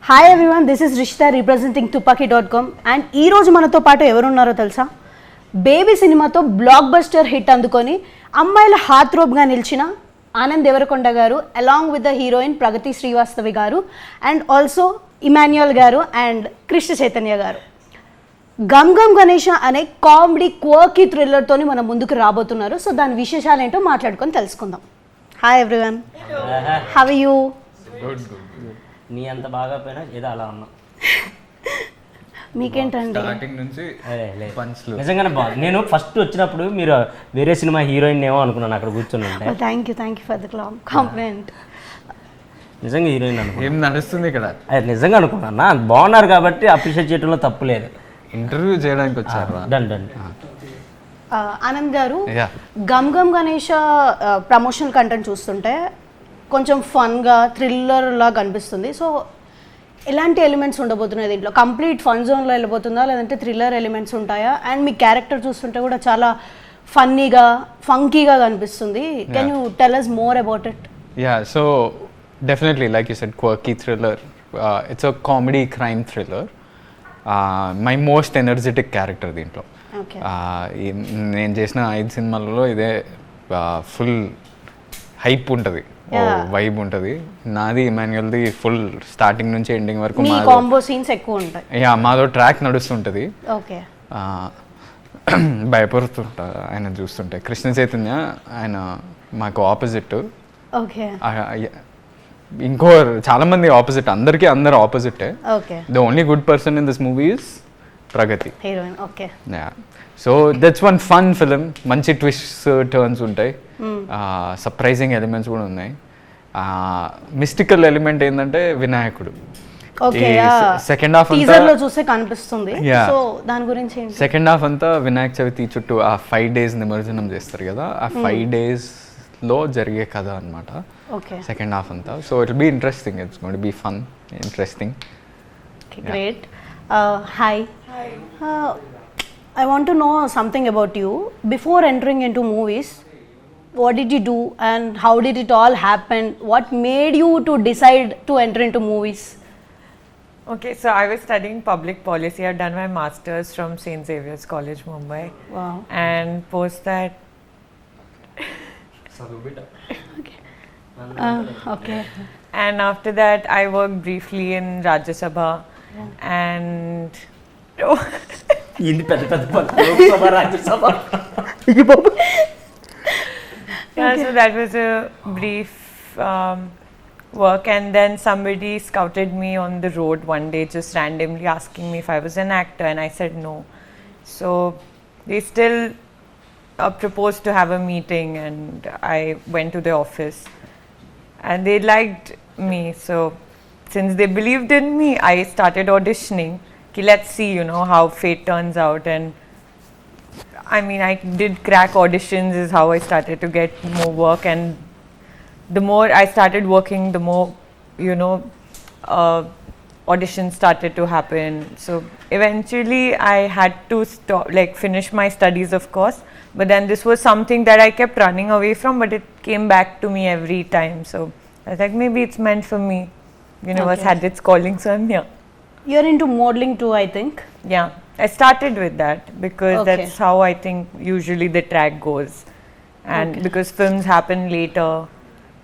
Hi everyone, this is Rishita representing తుపాకీ.com. And ఈరోజు మనతో పాటు ఎవరున్నారో తెలుసా? బేబీ సినిమాతో బ్లాక్ బస్టర్ హిట్ అందుకొని అమ్మాయిల హార్ట్ థ్రోబ్గా నిలిచిన ఆనంద్ దేవరకొండ గారు అలాంగ్ విత్ ద హీరోయిన్ ప్రగతి శ్రీవాస్తవి గారు అండ్ ఆల్సో ఇమాన్యుయల్ గారు అండ్ కృష్ణ చైతన్య గారు. గమ్ గమ్ గణేష అనే కామెడీ క్వర్కీ థ్రిల్లర్తోని మనం ముందుకు రాబోతున్నారు. సో దాని విశేషాలు ఏంటో మాట్లాడుకొని తెలుసుకుందాం. Hi everyone, how are you? నీ అంత బాగా పోయినా ఏదో అలా ఉన్నా. మీకేంటండి? నిజంగానే బాగుంది. నేను ఫస్ట్ వచ్చినప్పుడు మీరు వేరే సినిమా హీరోయిన్ ఏమో అనుకున్నాను అక్కడ కూర్చొని ఉంటే. Thank you for the complement. నిజంగా హీరోయిన్ అనుకున్నా. ఏం నడుస్తుంది ఇక్కడ? అది నిజంగా అనుకున్నా. బాగున్నారు కాబట్టి అప్రిషియేట్ చేయడంలో తప్పు లేదు. ఇంటర్వ్యూ చేయడానికి వచ్చారు. Done done. Anand garu, Gam Gam Ganesha promotional content చూస్తుంటే కొంచెం ఫన్గా థ్రిల్లర్ లాగా అనిపిస్తుంది. సో ఎలాంటి ఎలిమెంట్స్ ఉండబోతున్నాయి దీంట్లో? కంప్లీట్ ఫన్ జోన్లో వెళ్ళిపోతుందా లేదంటే థ్రిల్లర్ ఎలిమెంట్స్ ఉంటాయా? అండ్ మీ క్యారెక్టర్ చూస్తుంటే కూడా చాలా ఫన్నీగా ఫంకీగా కనిపిస్తుంది. Can you tell us more about it? Yeah, so definitely like you said, quirky thriller. It's a comedy crime thriller. My most energetic character దీంట్లో. నేను చేసిన 5 సినిమాలలో ఇదే ఫుల్ హైప్ ఉంటుంది, వైబ్ ఉంటుంది. నాది ఇమాన్యుయల్ది ఫుల్ స్టార్టింగ్ నుంచి ఎండింగ్ వరకు కాంబో సీన్స్ ఎక్కువ ఉంటాయి. మాదో ట్రాక్ నడుస్తుంటుంది. ఓకే. భయపడుతుంటా ఆయన చూస్తుంటే. కృష్ణ చైతన్య ఆయన మాకు ఆపోజిట్. ఓకే. ఇంకో చాలా మంది ఆపోజిట్, అందరు ఆపోజిటే. Okay. The only good person in this movie is Pragathi, heroine. Okay. So that's one fun film. మంచి ట్విస్ట్స్ టర్న్స్ ఉంటాయి, సర్ప్రైజింగ్ ఎలిమెంట్స్ కూడా ఉన్నాయి. మిస్టికల్ ఎలిమెంట్ ఏంటంటే వినాయకుడు. సెకండ్ హాఫ్ టీజర్లో చూస్తే కనిపిస్తుంది. సో దాని గురించి ఏంటి? సెకండ్ హాఫ్ అంతా వినాయక చవితి చుట్టూ ఆ 5 days నిమజ్జనం చేస్తారు కదా, ఆ 5 days లో జరిగే కథ అనమాట సెకండ్ హాఫ్ అంతా. So it will be interesting, it's going to be fun, interesting. Great. Hi. I want to know something about you. Before entering into movies, what did you do and how did it all happen? What made you to decide to enter into movies? Okay, so I was studying public policy. I've done my master's from St. Xavier's College, Mumbai. Wow. And post that... Okay. And after that, I worked briefly in Rajya Sabha. And... ఇది పెద్ద పెద్ద Rajya Sabha. Yeah, so that was a brief work, and then somebody scouted me on the road one day, just randomly asking me if I was an actor, and I said no. So they still proposed to have a meeting, and I went to the office, and they liked me. So since they believed in me, I started auditioning. Let's see, how fate turns out. And I mean, I did crack auditions is how I started to get more work, and the more I started working, the more auditions started to happen. So eventually I had to stop, finish my studies, of course, but then this was something that I kept running away from, but it came back to me every time. So I was like, maybe it's meant for me. Universe had its calling, so I'm here. You're into modeling too, I think. Yeah, I started with that because that's how I think usually the track goes. And because films happen later,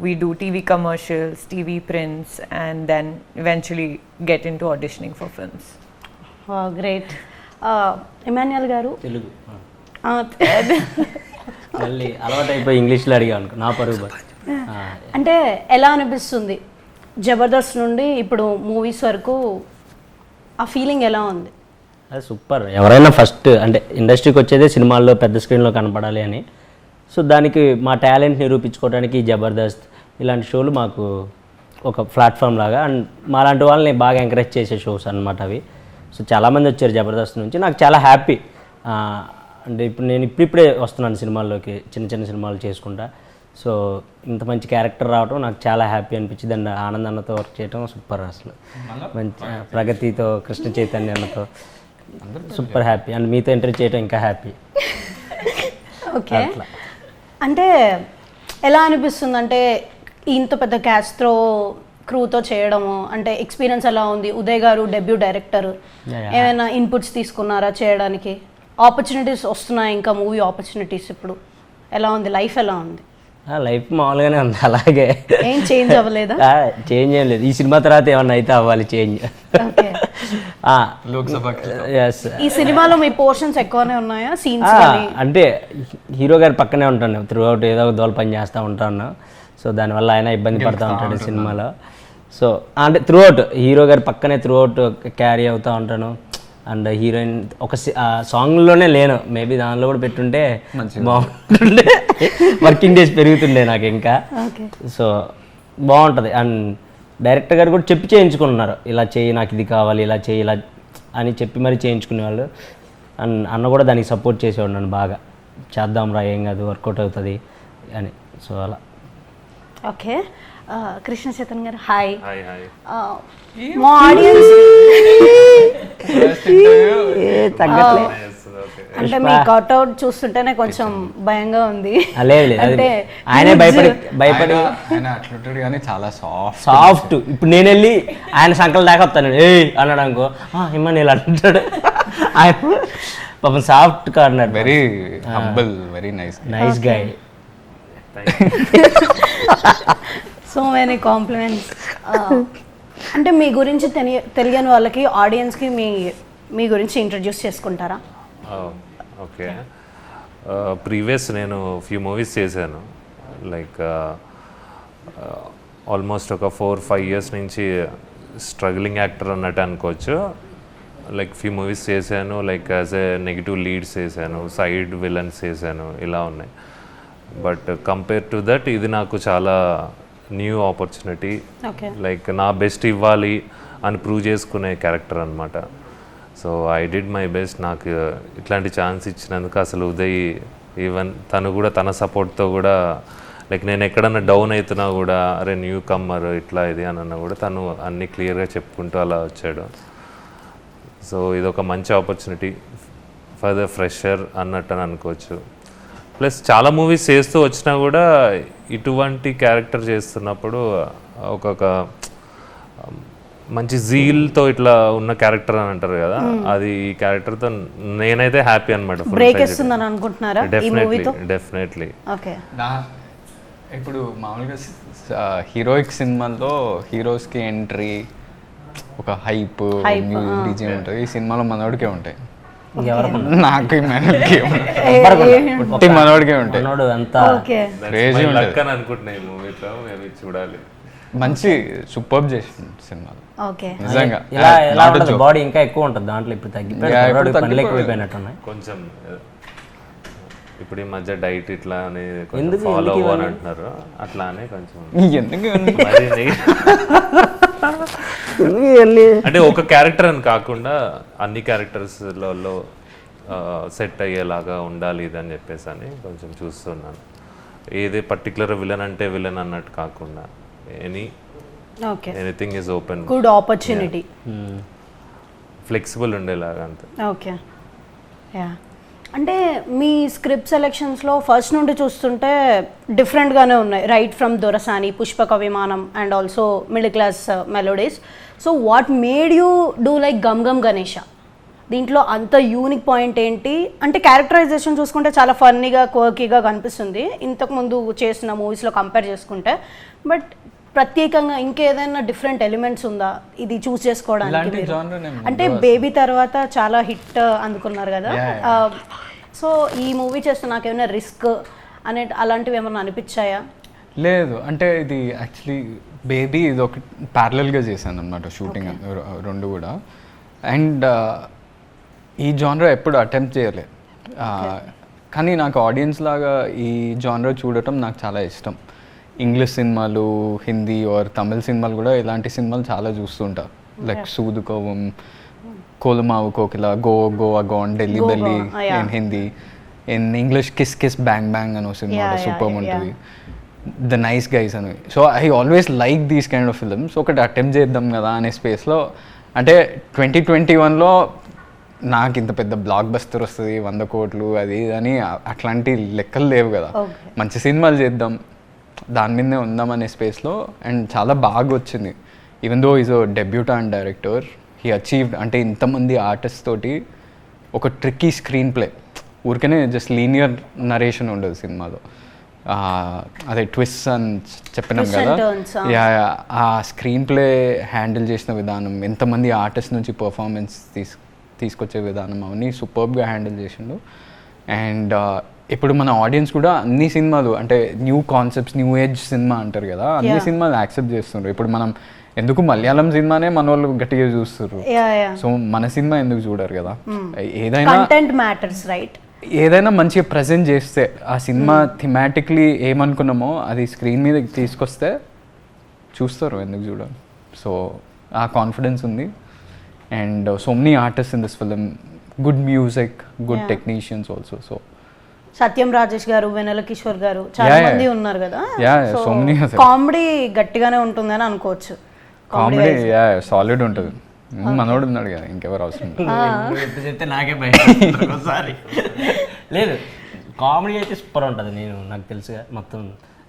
we do TV commercials, TV prints, and then eventually get into auditioning for films. Wow, great. Emmanuel garu. Telugu మళ్ళీ అలవాటు అయిపోయి ఇంగ్లీష్లో అడిగా అనుకో, నా పరుగు. అంటే ఎలా అనిపిస్తుంది జబర్దస్త్ నుండి ఇప్పుడు మూవీస్ వరకు? ఆ ఫీలింగ్ ఎలా ఉంది? అది సూపర్. ఎవరైనా ఫస్ట్ అంటే ఇండస్ట్రీకి వచ్చేదే సినిమాల్లో పెద్ద స్క్రీన్లో కనపడాలి అని. సో దానికి మా టాలెంట్ నిరూపించుకోవడానికి జబర్దస్త్ ఇలాంటి షోలు మాకు ఒక ప్లాట్ఫామ్ లాగా, అండ్ మాలాంటి వాళ్ళని బాగా ఎంకరేజ్ చేసే షోస్ అనమాట అవి. సో చాలామంది వచ్చారు జబర్దస్త్ నుంచి. నాకు చాలా హ్యాపీ. అంటే ఇప్పుడు నేను ఇప్పుడిప్పుడే వస్తున్నాను సినిమాల్లోకి, చిన్న చిన్న సినిమాలు చేసుకుంటా. సో ఇంత మంచి క్యారెక్టర్ రావడం నాకు చాలా హ్యాపీ అనిపించింది. అండ్ ఆనంద్ అన్నతో వర్క్ చేయడం సూపర్. అసలు మంచి ప్రగతితో, కృష్ణ చైతన్య అన్నతో సూపర్ హ్యాపీ. అండ్ మీతో ఎంటర్ చేయడం ఇంకా హ్యాపీ. ఓకే. అంటే ఎలా అనిపిస్తుంది అంటే ఇంత పెద్ద క్యాస్ట్తో క్రూతో చేయడము అంటే ఎక్స్పీరియన్స్ ఎలా ఉంది? ఉదయ్ గారు డెబ్యూ డైరెక్టర్, ఏమైనా ఇన్పుట్స్ తీసుకున్నారా చేయడానికి? ఆపర్చునిటీస్ వస్తున్నాయి ఇంకా మూవీ ఆపర్చునిటీస్ ఇప్పుడు ఎలా ఉంది? లైఫ్ ఎలా ఉంది? లైఫ్ మామూలుగానే ఉంది, అలాగే ఏం చేంజ్ అవ్వలేదా? చేంజ్ ఏం లేదు. ఈ సినిమా తర్వాత ఏమన్నా అయితే అవ్వాలి చేంజ్. ఓకే. ఎస్. ఈ సినిమాలో మీ పోర్షన్స్ ఎక్కువనే ఉన్నాయా సీన్స్? అంటే హీరో గారి పక్కనే ఉంటాను త్రూ అవుట్, ఏదో ఒక దోల పని చేస్తూ ఉంటాను. సో దానివల్ల ఆయన ఇబ్బంది పడుతూ ఉంటాడు సినిమాలో. సో అంటే త్రూ అవుట్ హీరో గారి పక్కనే త్రూ అవుట్ క్యారీ అవుతూ ఉంటాను. అండ్ హీరోయిన్ ఒక సాంగ్లోనే లేను, మేబీ దానిలో కూడా పెట్టుంటే బాగుంటుండే, వర్కింగ్ డేస్ పెరుగుతుండే నాకు ఇంకా. సో బాగుంటుంది. అండ్ డైరెక్టర్ గారు కూడా చెప్పి చేయించుకుంటున్నారు, ఇలా చేయి నాకు ఇది కావాలి, ఇలా చేయి ఇలా అని చెప్పి మరీ చేయించుకునేవాళ్ళు. అండ్ అన్న కూడా దానికి సపోర్ట్ చేసేవాడు నన్ను బాగా, చేద్దాం రా ఏం కాదు వర్కౌట్ అవుతుంది అని. సో అలా. ఓకే. కృష్ణ చైతన్య గారు హాయ్. మా ఆడియన్స్ అంటే మీ కట్అవుట్ చూస్తుంటేనే కొంచెం భయంగా ఉంది. అంటే ఆయనే భయపడి కానీ చాలా సాఫ్ట్. ఇప్పుడు నేను వెళ్ళి ఆయన సంకల దాకా వస్తాను ఏ అన్నాడు అనుకో, ఇమ్మని ఇలా అంటాడు. ఆయన పాపం soft corner, very humble, very nice guy. So many compliments. అంటే మీ గురించి తెలియని వాళ్ళకి ఆడియన్స్కి మీ గురించి ఇంట్రడ్యూస్ చేసుకుంటారా? ఓకే. ప్రీవియస్ నేను ఫ్యూ మూవీస్ చేశాను, లైక్ ఆల్మోస్ట్ ఒక 4-5 years నుంచి స్ట్రగ్లింగ్ యాక్టర్ అన్నట్టు అనుకోవచ్చు. లైక్ ఫ్యూ మూవీస్ చేశాను, like as a negative leads చేశాను, సైడ్ విలన్స్ చేశాను, ఇలా ఉన్నాయి. బట్ కంపేర్ టు దట్ ఇది నాకు చాలా న్యూ ఆపర్చునిటీ. లైక్ నా బెస్ట్ ఇవ్వాలి అని ప్రూవ్ చేసుకునే క్యారెక్టర్ అనమాట. So I did my best. నాకు ఇట్లాంటి ఛాన్స్ ఇచ్చినందుకు అసలు ఉదయ్ ఈవెన్ తను కూడా తన సపోర్ట్తో కూడా లైక్ నేను ఎక్కడన్నా డౌన్ అవుతున్నా కూడా అరే న్యూ కమ్మర్ ఇట్లా ఇది అని అన్నా కూడా తను అన్నీ క్లియర్గా చెప్పుకుంటూ అలా వచ్చాడు. సో ఇది ఒక మంచి ఆపర్చునిటీ ఫర్ ద ఫ్రెషర్ అన్నట్టు అని అనుకోవచ్చు. ప్లస్ చాలా మూవీస్ చేస్తూ వచ్చినా కూడా ఇటువంటి క్యారెక్టర్ చేస్తున్నప్పుడు ఒక్కొక్క మంచి జీల్తో ఇట్లా ఉన్న క్యారెక్టర్ అని అంటారు కదా, అది ఈ క్యారెక్టర్తో నేనైతే హ్యాపీ అనమాట. డెఫినెట్లీ. ఇప్పుడు మామూలుగా హీరోయిక్ సినిమాల్లో హీరోస్కి ఎంట్రీ ఒక హైప్ డీజే ఉంటుంది, ఈ సినిమాలో మనోడికే ఉంటాయి. నాకు మనోడికే ఉంటాయి. చూడాలి, మంచి సూపర్ చేసింది సినిమా నిజంగా. బాడీ ఇంకా ఎక్కువ ఉంటుంది దాంట్లో, ఇప్పుడు తగ్గిపోయినట్టున్నాయి కొంచెం. ఇప్పుడు ఈ మధ్య డైట్ ఇట్లా అని ఫాలో అవ్వని అంటున్నారు, అట్లా అని కొంచెం అంటే ఒక క్యారెక్టర్ అని కాకుండా అన్ని క్యారెక్టర్స్లలో సెట్ అయ్యేలాగా ఉండాలి ఇది అని చెప్పేసి అని కొంచెం చూస్తున్నాను. ఏది పర్టికులర్ విలన్ అంటే విలన్ అన్నట్టు కాకుండా anything is open, good opportunity, flexible ఉండేలాగా అంతే. ఓకే. యా, అంటే మీ స్క్రిప్ట్ సెలెక్షన్స్లో ఫస్ట్ నుండి చూస్తుంటే డిఫరెంట్గానే ఉన్నాయి, right from Dorasani, Pushpaka Vimanam and also Middle Class Melodies. So what made you do like Gam Gam Ganesha? దీంట్లో అంత యూనిక్ పాయింట్ ఏంటి? అంటే క్యారెక్టరైజేషన్ చూసుకుంటే చాలా ఫన్నీగా క్వర్కీగా కనిపిస్తుంది ఇంతకుముందు చేసిన మూవీస్లో కంపేర్ చేసుకుంటే, బట్ ప్రత్యేకంగా ఇంకేదైనా డిఫరెంట్ ఎలిమెంట్స్ ఉందా ఇది చూస్ చేసుకోవడానికి? అంటే బేబీ తర్వాత చాలా హిట్ అందుకున్నారు కదా, సో ఈ మూవీ చేస్తే నాకేమైనా రిస్క్ అలాంటివి ఏమైనా అనిపించాయా? లేదు, అంటే ఇది యాక్చువల్లీ బేబీ ఇది ఒక ప్యారలల్గా చేశాను అనమాట షూటింగ్ రెండు కూడా. అండ్ ఈ జానర్ ఎప్పుడు అటెంప్ట్ చేయలేదు, కానీ నాకు ఆడియన్స్ లాగా ఈ జానర్ చూడటం నాకు చాలా ఇష్టం. ఇంగ్లీష్ సినిమాలు, హిందీ ఆర్ తమిళ్ సినిమాలు కూడా ఇలాంటి సినిమాలు చాలా చూస్తుంటా, లైక్ సూదుకోవం, Kolamaavu Kokila, Goa gone, Delhi belly in Hindi. In English Kiss Kiss Bang Bang అని సినిమా సూపర్ ఉంటుంది, ద నైస్ గైస్ అని. So I always like these kind of films. ఒకటి అటెంప్ట్ చేద్దాం కదా అనే స్పేస్లో, అంటే 2021లో నాకు ఇంత పెద్ద బ్లాక్ బస్టర్ వస్తుంది 100 కోట్లు అది అని అట్లాంటి లెక్కలు లేవు కదా. మంచి సినిమాలు చేద్దాం, దాని మీదనే ఉందామనే స్పేస్లో అండ్ చాలా బాగా వచ్చింది. Even though is a debutant director, he achieved. అంటే ఇంతమంది ఆర్టిస్ట్ తోటి ఒక ట్రిక్కీ స్క్రీన్ ప్లే, ఊరికనే జస్ట్ లీనియర్ నరేషన్ ఉండదు సినిమాలో, అదే ట్విస్ట్ అని చెప్పినాం Twists and కదా. turns, ఆ స్క్రీన్ ప్లే హ్యాండిల్ చేసిన విధానం, ఎంతమంది ఆర్టిస్ట్ నుంచి పర్ఫార్మెన్స్ తీసుకొచ్చే విధానం, అవన్నీ సూపర్బ్గా హ్యాండిల్ చేసిండు. అండ్ ఇప్పుడు మన ఆడియన్స్ కూడా అన్ని సినిమాలు అంటే new concepts, new age cinema అంటారు కదా, అన్ని సినిమాలు యాక్సెప్ట్ చేస్తున్నారు. ఇప్పుడు మనం ఎందుకు మలయాళం సినిమానే మన వాళ్ళు గట్టిగా చూస్తున్నారు, సో మన సినిమా ఎందుకు చూడరు కదా. ఏదైనా కంటెంట్ మ్యాటర్స్, రైట్? ఏదైనా మంచిగా ప్రజెంట్ చేస్తే, ఆ సినిమా థిమాటిక్లీ ఏమనుకున్నామో అది స్క్రీన్ మీద తీసుకొస్తే చూస్తారు, ఎందుకు చూడాలి. సో ఆ కాన్ఫిడెన్స్ ఉంది. And so many artist in this film, good music, good technicians also. So Satyam Rajesh garu, Vennela Kishore గారు, చాలా Yeah, మంది yeah. ఉన్నారు కదా. so many అసలు. కామెడీ గట్టిగానే ఉంటుందని అనుకోవచ్చు. కామెడీ సాలిడ్ ఉంటుంది. మనోడు ఉన్నాడు కదా, ఇంకెవరు అవసరం లేదు. నువ్వు ఎప్పుడు చెప్తే నాకే భయం ఒకసారి. లేదు, కామెడీ అయితే సూపర్ ఉంటుంది. నాకు తెలుసుగా మొత్తం,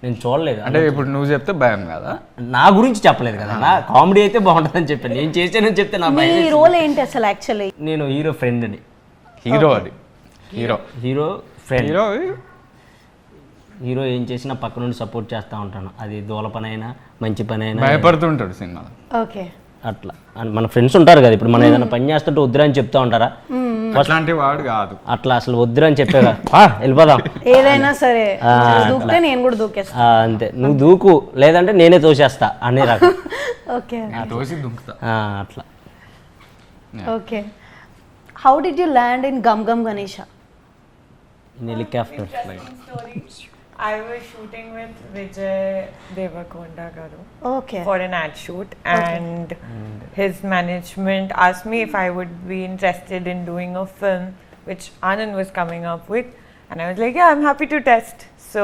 నేను చూడలేదు. అంటే ఇప్పుడు నువ్వు చెప్తే భయం కదా, నా గురించి చెప్పలేదు కదా, నా కామెడీ అయితే బాగుంటుందని చెప్పాను. నేను చేసానని చెప్తే నా మీ భయం. రోల్ ఏంటి అసలు యాక్చువల్లీ? నేను హీరో ఫ్రెండ్ అని. హీరో అది హీరో ఫ్రెండ్. హీరో హీరో ఏం చేసినా పక్క నుండి సపోర్ట్ చేస్తూ ఉంటాను. అది దూల పని అయినా మంచి పని అయినా భయపడుతుంటాడు సినిమాలో. ఓకే, అట్లా. మన ఫ్రెండ్స్ ఉంటారు కదా, ఇప్పుడు మనం ఏదైనా పని చేస్తుంటే వద్దురా అని చెప్తా ఉంటారా, అట్లాంటి వాడు కాదు. అట్లా అసలు వద్దురా అని చెప్పేగా వెళ్ళిపోదాం, ఏదైనా సరే దూకితే నేను కూడా దూకేస్తా. అంతే, నువ్వు దూకు లేదంటే నేనే తోసేస్తా అనే రకం. ఓకే దోసి దుంకుతా. అట్లా. Okay, how did you land in Gam Gam Ganesha? In helicopter. I was shooting with Vijay Devarakonda garu okay, for an ad shoot, and his management asked me if I would be interested in doing a film which Anand was coming up with, and I was like, yeah, I'm happy to test. So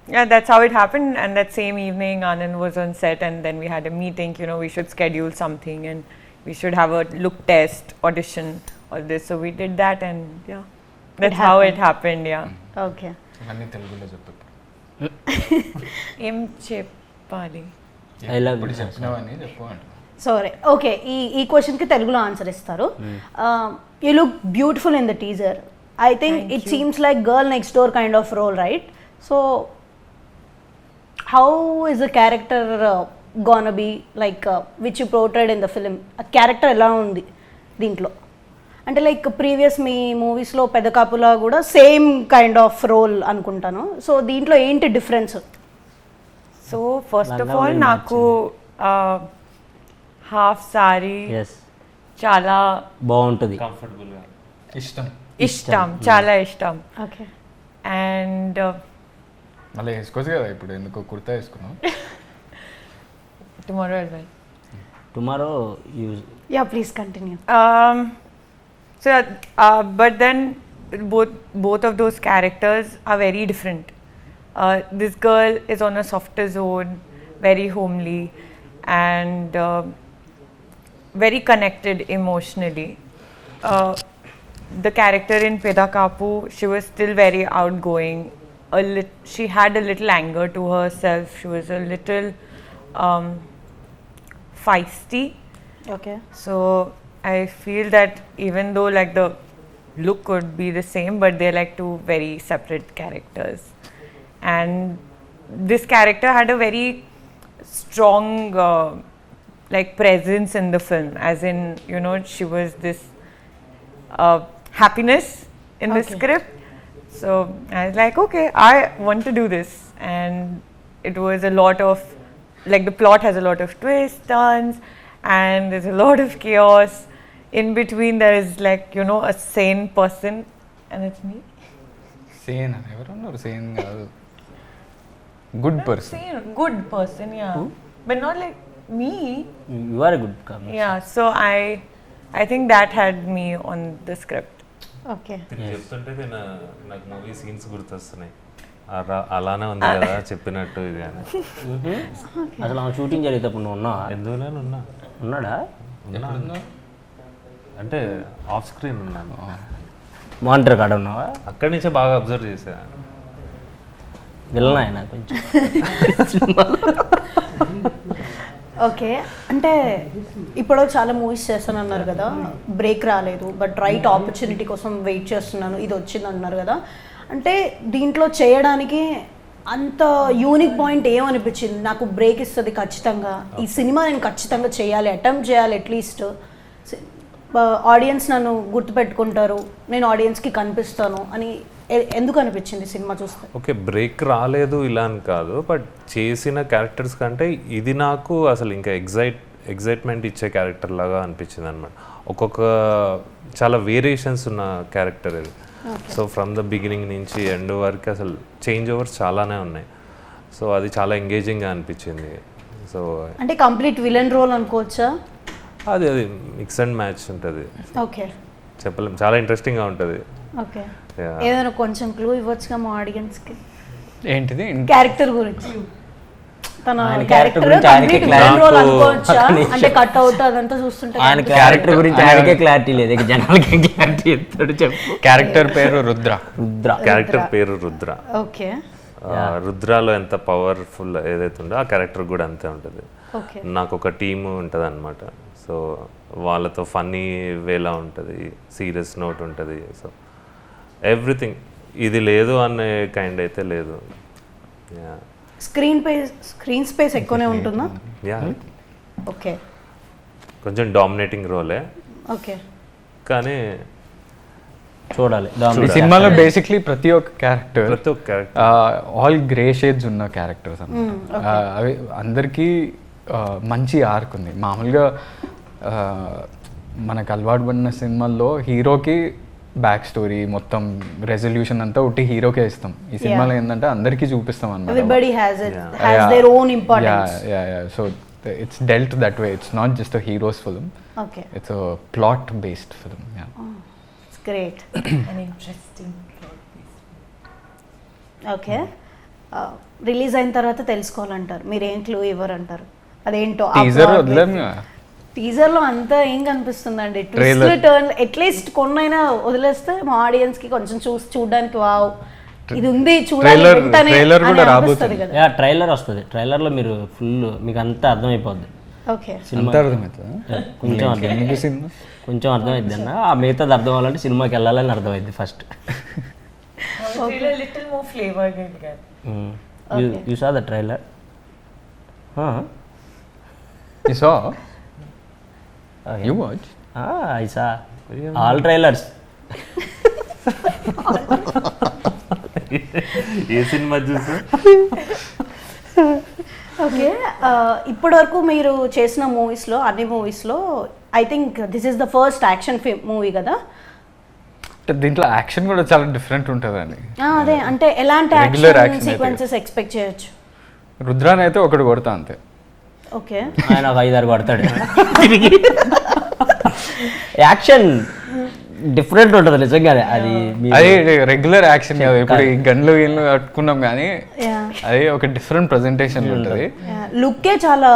yeah, that's how it happened. And that same evening Anand was on set, and then we had a meeting, you know, we should schedule something and we should have a look test, audition, all this. So we did that, and yeah, that's how it happened. Yeah. Okay. అన్ని తెలుగులో చెప్పు. ఏం చెప్పాలి? I love ఇప్పుడు you. చెప్పినవన్నీ చెప్పు అంట. సరే, ఓకే, ఈ క్వశ్చన్కి తెలుగులో ఆన్సర్ ఇస్తారు. You look beautiful in the teaser. I think it seems like girl next door kind of role, right? So how is the character gonna be like which you portrayed in the film? ఆ character ఎలా ఉంది దీంట్లో? అంటే like previous మీ మూవీస్లో పెద్ద కాపులా కూడా same kind of role అనుకుంటాను. So దీంట్లో ఏంటి difference? So first of all నాకు హాఫ్ సారీ ఎస్, చాలా బాగుంటుంది. కంఫర్టబుల్గా ఇష్టం, చాలా ఇష్టం. ఓకే, అండ్ మళ్ళీ వేసుకోవచ్చు కదా, ఇప్పుడు ఎందుకు కుర్తా వేసుకున్నావు? Tomorrow as well. Tomorrow use. Yeah please continue. So but then both of those characters are very different. This girl is on a softer zone, very homely, and very connected emotionally. The character in Peda Kapu, she was still very outgoing. She had a little anger to herself. She was a little feisty. Okay, So I feel that even though like the look could be the same, but they're like two very separate characters. And this character had a very strong like presence in the film, as in, you know, she was this happiness in the Okay. script. So I was like, okay, I want to do this. And it was a lot of, like, the plot has a lot of twists, turns, and there's a lot of chaos. In between there is, like, you know, a sane person, and it's me. Sane అని ఎవరు ఉన్నారు? Sane కాదు, good person. Sane, good person, yeah. But not like me. You are a good comedy. Yeah, so I think that had me on the script. Okay. చెప్తుంటే నాకు movie scenes గుర్తొస్తున్నాయి. అలానే ఉంది కదా చెప్పినట్టు ఇది అని. అసలు ఆ షూటింగ్ జరిగేటప్పుడు నువ్వు ఉన్నావా? ఎందులోనే ఉన్నా. ఉన్నాడా? అంటే ఆఫ్ స్క్రీన్ ఉన్నాను. మానిటర్ కాడ ఉన్నావా? అక్కడి నుంచే బాగా అబ్జర్వ్ చేసా. విలన్ ఆయన కొంచెం. ఓకే, అంటే ఇప్పుడు చాలా మూవీస్ చేస్తాను అన్నారు కదా, బ్రేక్ రాలేదు, బట్ రైట్ ఆపర్చునిటీ కోసం వెయిట్ చేస్తున్నాను, ఇది వచ్చింది అన్నారు కదా. అంటే దీంట్లో చేయడానికి అంత యూనిక్ పాయింట్ ఏమనిపించింది? నాకు బ్రేక్ ఇస్తుంది ఖచ్చితంగా, ఈ సినిమా నేను ఖచ్చితంగా చేయాలి, అటెంప్ట్ చేయాలి, అట్లీస్ట్ ఆడియన్స్ నన్ను గుర్తుపెట్టుకుంటారు, నేను ఆడియన్స్కి కనిపిస్తాను అని ఎందుకు అనిపించింది సినిమా చూస్తే? ఓకే, బ్రేక్ రాలేదు ఇలా అని కాదు, బట్ చేసిన క్యారెక్టర్స్ కంటే ఇది నాకు అసలు ఇంకా ఎగ్జైట్మెంట్ ఇచ్చే క్యారెక్టర్ లాగా అనిపించింది అనమాట. ఒక్కొక్క చాలా వేరియేషన్స్ ఉన్న క్యారెక్టర్ ఇది. సో ఫ్రమ్ ద బిగినింగ్ నుంచి ఎండ్ వరకు అసలు చేంజ్ ఓవర్స్ చాలానే ఉన్నాయి. సో అది చాలా ఎంగేజింగ్గా అనిపించింది. సో అంటే కంప్లీట్ విలన్ రోల్ అనుకోవచ్చా? అది మిక్స్ అండ్ మ్యాచ్ ఉంటుంది. ఓకే, చెప్పలేం, చాలా ఇంట్రెస్టింగ్గా ఉంటుంది. ఓకే, ఏదైనా కొంచెం క్లూ ఇవ్వచ్చుగా మా ఆడియన్స్కి ఏంటిది? క్యారెక్టర్ గురించి. తన ఆయన క్యారెక్టర్ గురించి ఆయనకే కంప్లీట్ విలన్ రోల్ అనుకోవచ్చా? అంటే కట్ అవుట్ అదంతా చూస్తుంటే ఆయన క్యారెక్టర్ గురించి ఆయనకే క్లారిటీ లేదు, ఇక జనాలకి క్లారిటీ చెప్తాడు. చెప్పు. క్యారెక్టర్ పేరు రుద్ర. క్యారెక్టర్ పేరు రుద్ర. ఓకే, రుద్రాలో ఎంత పవర్ఫుల్ ఏదైతే ఉందో ఆ క్యారెక్టర్ కూడా అంతే ఉంటుంది. ఓకే, నాకు ఒక టీమ్ ఉంటుంది అనమాట. సో వాళ్ళతో ఫన్నీ వేలా ఉంటుంది, సీరియస్ నోట్ ఉంటుంది. సో ఎవ్రీథింగ్ ఇది లేదు అనే కైండ్ అయితే లేదు. స్క్రీన్ స్పేస్ ఎక్కువనే ఉంటుందా? యా, ఓకే, కొంచెం డామినేటింగ్ రోలే, ఓకే, కానీ చూడాలి. ఈ సినిమాలో బేసిక్లీ ప్రతి ఒక్క క్యారెక్టర్ ప్రతి ఒక్క క్యారెక్టర్ ఆల్ గ్రే షేడ్స్ ఉన్న క్యారెక్టర్స్ అన్నమాట. అవి అందరికీ మంచి ఆర్క్ ఉంది. మామూలుగా మనకు అలవాటు పడిన సినిమాల్లో హీరోకి బ్యాక్ స్టోరీ మొత్తం రెజల్యూషన్ అంతా ఒకటి హీరోకే ఇస్తాం. ఈ సినిమాలో ఏంటంటే అందరికీ చూపిస్తాం అన్నమాట. Everybody has their own importance. So it's dwelt that way. It's not just a heroes film, okay, it's a plot based film. It's great. An interesting plot twist. Okay, release అయిన తర్వాత తెలుసుకోవాలంటారు, మీరు ఏం క్లూ ఇవ్వరంటారు, అదేంటో. Teaser వదిలేం. Teaser లో అంతా ఏం కనిపిస్తుందండి? Twist turn at least కొన్నైనా వదిలేస్తే మా ఆడియన్స్ కి కొంచెం చూడడానికి వావ్ ఇది ఉంది చూడాలి వెంటనే అని అనిపిస్తుంది కదా. యా, ట్రైలర్ వస్తుంది. ట్రైలర్లో మీరు ఫుల్ మీకు అంతా అర్థమైపోద్ది. ఓకే, అంత అర్థమవుతుందా? కొంచెం కొంచెం అర్థమైద్ది అన్న. ఆ మిగతాది అర్థం అవ్వాలంటే సినిమాకి వెళ్ళాలని అర్థమైద్ది first. Trailer little more flavor will get. You saw the trailer? You saw? Okay. You watched? I saw all trailers. A cinema చూసి? ఓకే, ఇప్పటి వరకు మీరు చేసిన మూవీస్లో అన్ని మూవీస్లో I think this is the first action movie కదా? దీంట్లో యాక్షన్ కూడా చాలా డిఫరెంట్ ఉంటుందండి. అదే, అంటే ఎలాంటి Regular action action sequences expect చేయొచ్చు? రుద్రాన్ అయితే ఒకటి కొడతా అంతే. ఓకే, ఆయన ఒక 5-6 కొడతాడు. యాక్షన్ డిఫరెంట్ ఉంటుంది నిజంగానే. అది అది రెగ్యులర్ యాక్షన్ కాదు. ఇప్పుడు ఈ గన్లు గిన్లు కట్టుకున్నాం కానీ అది ఒక డిఫరెంట్ ప్రెజెంటేషన్ ఉంటుంది. లుక్కే చాలా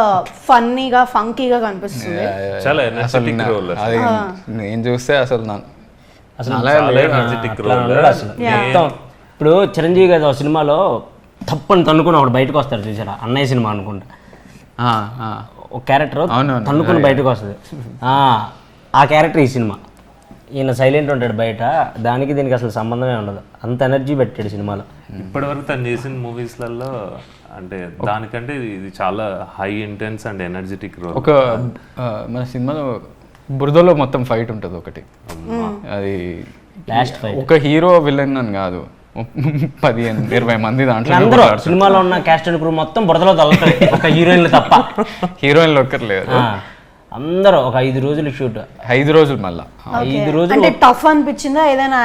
ఫన్నీగా ఫంకీగా కనిపిస్తుంది. చాలా ఎనర్జెటిక్ రోల్. అది నేను చూస్తే అసలు చాలా ఎనర్జెటిక్ రోల్. మొత్తం ఇప్పుడు చిరంజీవి గారు ఒక సినిమాలో తప్పని తన్నుకుని ఒకటి బయటకు వస్తారు చూసారా, అన్నయ్య సినిమా అనుకుంటా. ఒక క్యారెక్టర్ తన్నుకుని బయటకు వస్తుంది. ఆ క్యారెక్టర్ ఈ సినిమా. ఈయన సైలెంట్ ఉంటాడు బయట, దానికి దీనికి అసలు సంబంధమే ఉండదు, అంత ఎనర్జీ పెట్టాడు సినిమాలో. ఇప్పటివరకు తను చేసిన మూవీస్లలో అంటే దానికంటే ఇది చాలా high intense and energetic role. ఒక మన సినిమాలో బురదలో మొత్తం ఫైట్ ఉంటుంది ఒకటి. అది లాస్ట్ ఫైట్ ఒక హీరో విలన్ అని కాదు, 15-20 మంది దాంట్లో అందరూ సినిమాలో ఉన్న క్యాస్ట్ అండ్ క్రూ మొత్తం బురదలో తగ్గుతాయి, ఒక హీరోయిన్లు తప్ప. హీరోయిన్లు ఒక్కర్లేదు, అందరూ ఒక 5 రోజులు షూట్. 5 రోజులు మళ్ళా 5 రోజులు. అంటే టఫ్ అనిపించిందా ఏదైనా?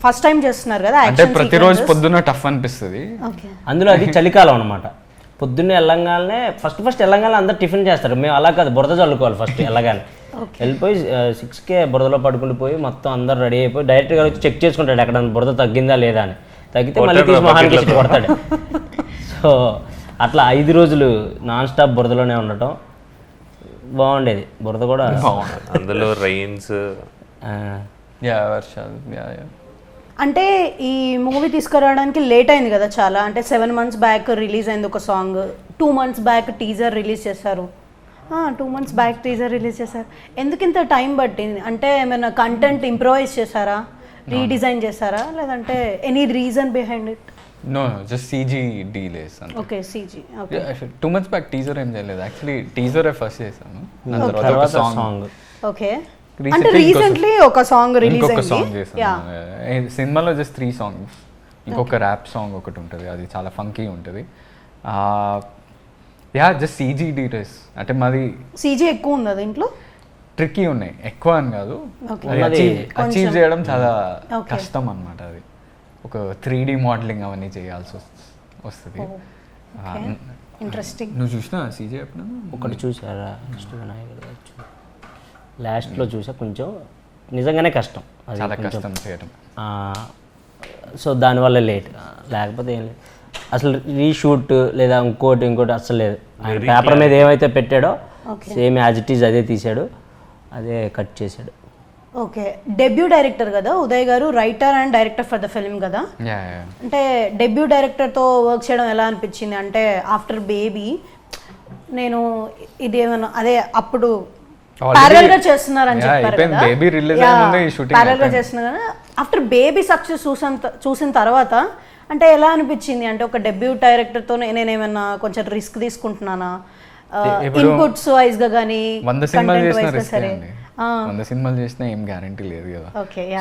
ఫస్ట్ టైం చేస్తున్నారు కదా అంటే ప్రతిరోజు పొద్దున్న టఫ్ అనిపిస్తుంది. అందులో అది చలికాలం అనమాట. పొద్దున్నే వెళ్ళంగానే ఫస్ట్ వెళ్ళంగానే అందరు టిఫిన్ చేస్తారు. మేము అలా కాదు, బురద చల్లుకోవాలి ఫస్ట్ వెళ్ళగానే. వెళ్ళిపోయి 6కే బురదలో పడుకుని పోయి మొత్తం అందరు రెడీ అయిపోయి డైరెక్ట్గా వచ్చి చెక్ చేసుకుంటాడు ఎక్కడ బురద తగ్గిందా లేదా అని. తగ్గితే మళ్ళీ తీసి మొహానికి ఇచ్చి కొడతాడు. సో అట్లా 5 రోజులు నాన్ స్టాప్ బురదలోనే ఉండటం బాగుండేది. బురద కూడా అందులో రైన్స్, వర్షాలు. అంటే ఈ మూవీ తీసుకురావడానికి లేట్ అయింది కదా చాలా, అంటే 7 months బ్యాక్ రిలీజ్ అయింది ఒక song, 2 months back teaser release చేశారు. 2 months బ్యాక్ టీజర్ రిలీజ్ చేశారు. ఎందుకు ఇంత టైం పట్టింది? అంటే ఏమైనా కంటెంట్ ఇంప్రూవైజ్ చేశారా, రీడిజైన్ చేశారా, లేదంటే any reason behind it? No just CG delays అంతే. Okay, CG. Okay, 2 months back teaser ఏం చేయలేదు యాక్చువల్లీ, టీజరే ఫస్ట్ చేశాను, దాని తర్వాత ఒక సాంగ్. ఓకే, అంటే రీసెంట్లీ ఒక సాంగ్ రిలీజ్ ఇంకొక అయింది. సాంగ్ చేశాను సినిమాలో, జస్ట్ 3 songs. ఇంకొక ర్యాప్ సాంగ్ ఒకటి ఉంటుంది, అది చాలా ఫంకీ ఉంటుంది. యా జస్ట్ సీజీ డీటెయిల్స్, అంటే మాది సీజీ ఎక్కువ ఉంది దీంట్లో. ట్రిక్కీ ఉన్నాయి, ఎక్కువ అని కాదు, Okay. అచీవ్ చేయడం చాలా కష్టం అన్నమాట. అది ఒక 3D మోడలింగ్ అవన్నీ చేయాల్సి వస్తుంది. ఇంట్రెస్టింగ్. నువ్వు చూసినా సీజీ ఎప్పుడు? ఒకటి చూసారా వినాయకుడు లాస్ట్లో చూసా, కొంచెం నిజంగానే కష్టం అది, చాలా కొంచెం. కష్టం చేయడం. సో దానివల్ల లేట్, లేకపోతే ఏం లేదు. అసలు రీషూట్ లేదా ఇంకోటి అసలు లేదు. ఆయన పేపర్ మీద ఏమైతే పెట్టాడో సేమ్ యాజ్ ఇట్ ఈజ్ అదే తీసాడు, అదే కట్ చేశాడు. ఓకే, డెబ్యూ డైరెక్టర్ కదా ఉదయ్ గారు, writer and director for the film కదా. అంటే డెబ్యూ డైరెక్టర్తో వర్క్ చేయడం ఎలా అనిపించింది? అంటే ఆఫ్టర్ బేబీ నేను ఇది ఏమన్నా అదే అప్పుడు ప్యారల్ గా చేస్తున్నారని చెప్పారు కదా, బేబీ రిలీజ్ అయ్యింది, ఈ షూటింగ్ ప్యారల్ గా చేస్తున్నారు కదా. ఆఫ్టర్ బేబీ సక్సెస్ చూసిన తర్వాత అంటే ఎలా అనిపించింది? అంటే ఒక డెబ్యూ డైరెక్టర్తో నేనేమన్నా కొంచెం రిస్క్ తీసుకుంటున్నానా, ఇన్పుట్స్ వైజ్ గా కానీ 100 సినిమాలు చేసిన రిస్క్ అండి. 100 సినిమాలు చేసినా ఏం గ్యారంటీ లేదు కదా.